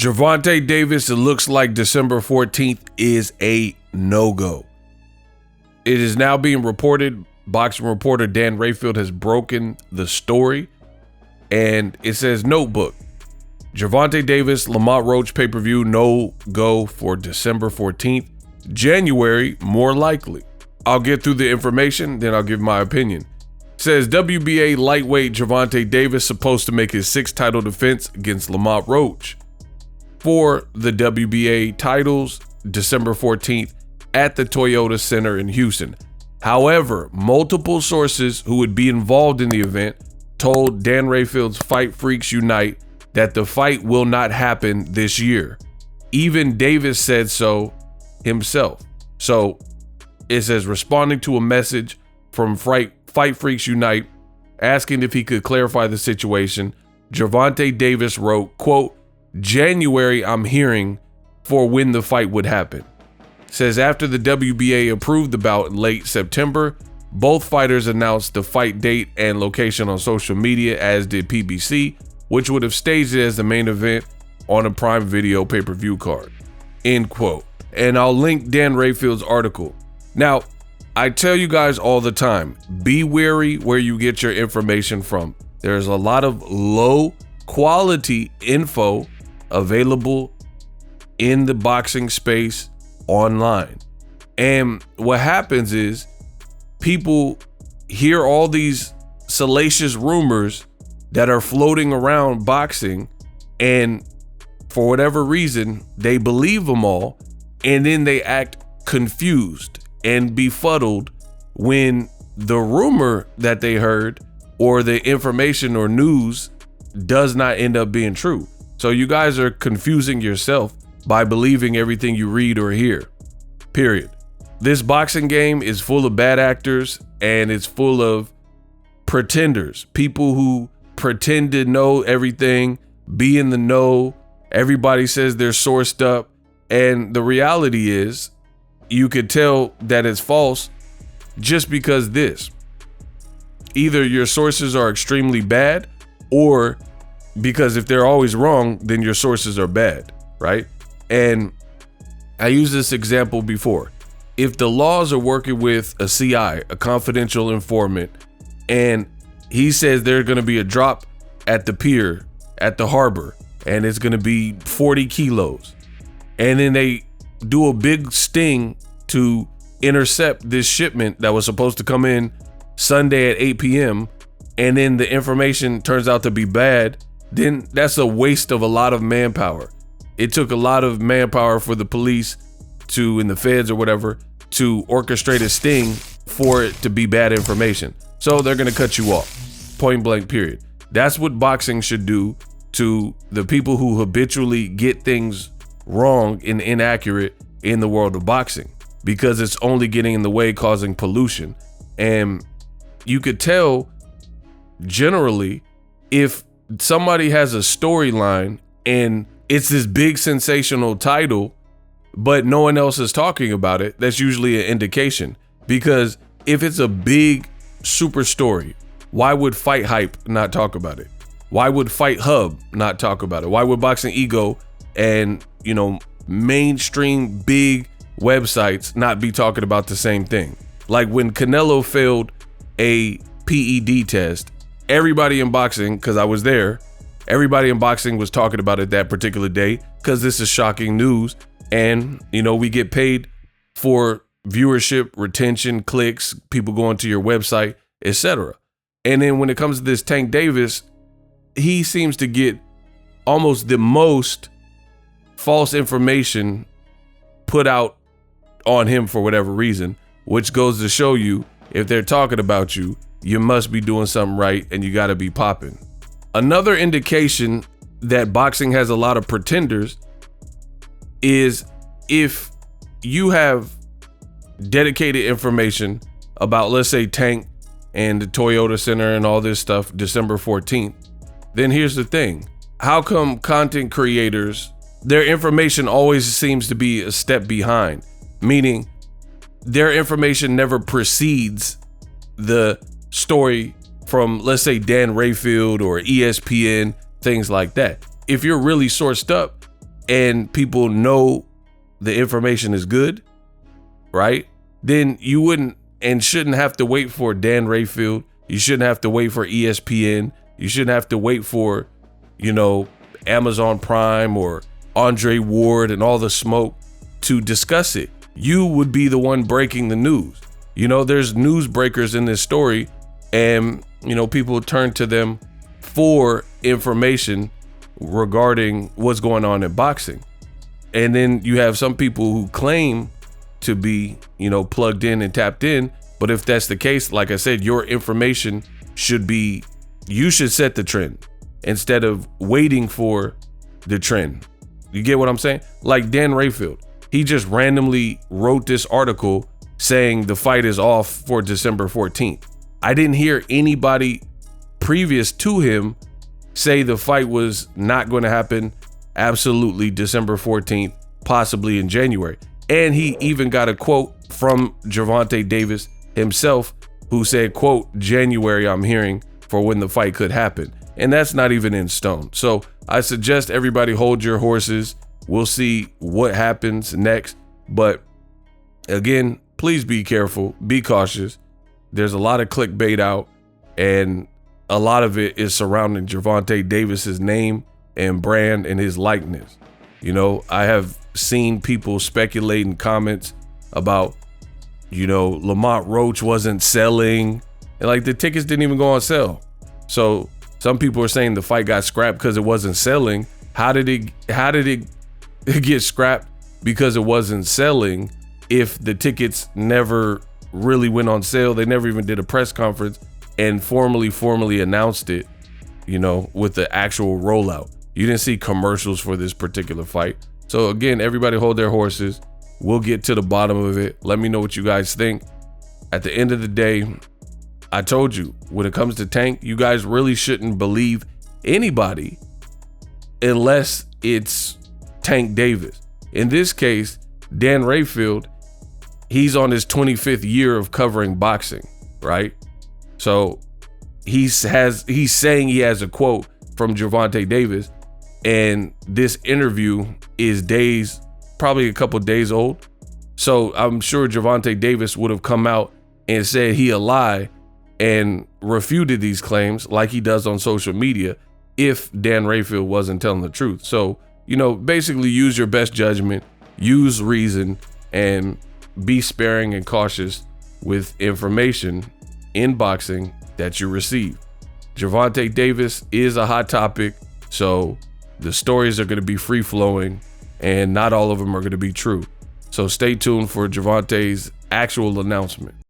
Gervonta Davis, it looks like December 14th is a no-go. It is now being reported, boxing reporter Dan Rayfield has broken the story, and it says notebook. Gervonta Davis, Lamont Roach pay-per-view, no-go for December 14th. January, more likely. I'll get through the information, then I'll give my opinion. Says WBA lightweight Gervonta Davis supposed to make his 6th title defense against Lamont Roach for the WBA titles December 14th at the Toyota Center in Houston. However, multiple sources who would be involved in the event told Dan Rayfield's Fight Freaks Unite that the fight will not happen this year. Even Davis said so himself. So it says, responding to a message from Fight Freaks Unite asking if he could clarify the situation, Gervonta Davis wrote, quote, January I'm hearing for when the fight would happen. Says after the WBA approved the bout in late September, both fighters announced the fight date and location on social media, as did PBC, which would have staged it as the main event on a Prime Video pay-per-view card, end quote. And I'll link Dan Rayfield's article. Now, I tell you guys all the time, be wary where you get your information from. There's a lot of low quality info available in the boxing space online. And what happens is people hear all these salacious rumors that are floating around boxing, and for whatever reason, they believe them all, and then they act confused and befuddled when the rumor that they heard or the information or news does not end up being true. So you guys are confusing yourself by believing everything you read or hear, period. This boxing game is full of bad actors, and it's full of pretenders, people who pretend to know everything, be in the know. Everybody says they're sourced up, and the reality is you could tell that it's false just because either your sources are extremely bad, or because if they're always wrong, then your sources are bad, right? And I used this example before. If the laws are working with a CI, a confidential informant, and he says there's going to be a drop at the pier, at the harbor, and it's going to be 40 kilos, and then they do a big sting to intercept this shipment that was supposed to come in Sunday at 8 p.m., and then the information turns out to be bad, then that's a waste of a lot of manpower. It took a lot of manpower for the police to, in the feds or whatever, to orchestrate a sting for it to be bad information. So they're going to cut you off, point blank, period. That's what boxing should do to the people who habitually get things wrong and inaccurate in the world of boxing, because it's only getting in the way, causing pollution. And you could tell generally if somebody has a storyline and it's this big sensational title, but no one else is talking about it, that's usually an indication. Because if it's a big super story, why would Fight Hype not talk about it? Why would Fight Hub not talk about it? Why would Boxing Ego and, mainstream big websites not be talking about the same thing? Like when Canelo failed a PED test, everybody in boxing, because I was there, everybody in boxing was talking about it that particular day, because this is shocking news. And, we get paid for viewership, retention, clicks, people going to your website, etc. And then when it comes to this Tank Davis, he seems to get almost the most false information put out on him for whatever reason, which goes to show you, if they're talking about you, you must be doing something right and you got to be popping. Another indication that boxing has a lot of pretenders is if you have dedicated information about, let's say, Tank and the Toyota Center and all this stuff, December 14th, then here's the thing. How come content creators, their information always seems to be a step behind? Meaning their information never precedes the story from, let's say, Dan Rayfield or ESPN, things like that. If you're really sourced up, and people know the information is good, right? Then you wouldn't and shouldn't have to wait for Dan Rayfield. You shouldn't have to wait for ESPN. You shouldn't have to wait for, Amazon Prime or Andre Ward and all the smoke to discuss it. You would be the one breaking the news. There's news breakers in this story, and, people turn to them for information regarding what's going on in boxing. And then you have some people who claim to be, plugged in and tapped in. But if that's the case, like I said, your information you should set the trend instead of waiting for the trend. You get what I'm saying? Like Dan Rayfield, he just randomly wrote this article saying the fight is off for December 14th. I didn't hear anybody previous to him say the fight was not going to happen absolutely December 14th, possibly in January. And he even got a quote from Gervonta Davis himself, who said, quote, January I'm hearing for when the fight could happen. And that's not even in stone. So I suggest everybody hold your horses. We'll see what happens next. But again, please be careful, be cautious. There's a lot of clickbait out, and a lot of it is surrounding Gervonta Davis's name and brand and his likeness. I have seen people speculate in comments about, Lamont Roach wasn't selling, and like the tickets didn't even go on sale. So some people are saying the fight got scrapped because it wasn't selling. How did it get scrapped because it wasn't selling if the tickets never really went on sale? They never even did a press conference and formally announced it, with the actual rollout. You didn't see commercials for this particular fight. So again, everybody hold their horses. We'll get to the bottom of it. Let me know what you guys think. At the end of the day, I told you, when it comes to Tank, you guys really shouldn't believe anybody unless it's Tank Davis. In this case, Dan Rayfield, he's on his 25th year of covering boxing, right? So he's saying he has a quote from Gervonta Davis, and this interview is probably a couple days old. So I'm sure Gervonta Davis would have come out and said he a lie and refuted these claims like he does on social media if Dan Rayfield wasn't telling the truth. So, basically use your best judgment, use reason, and be sparing and cautious with information in boxing that you receive. Gervonta Davis is a hot topic, so the stories are going to be free flowing, and not all of them are going to be true. So stay tuned for Gervonta's actual announcement.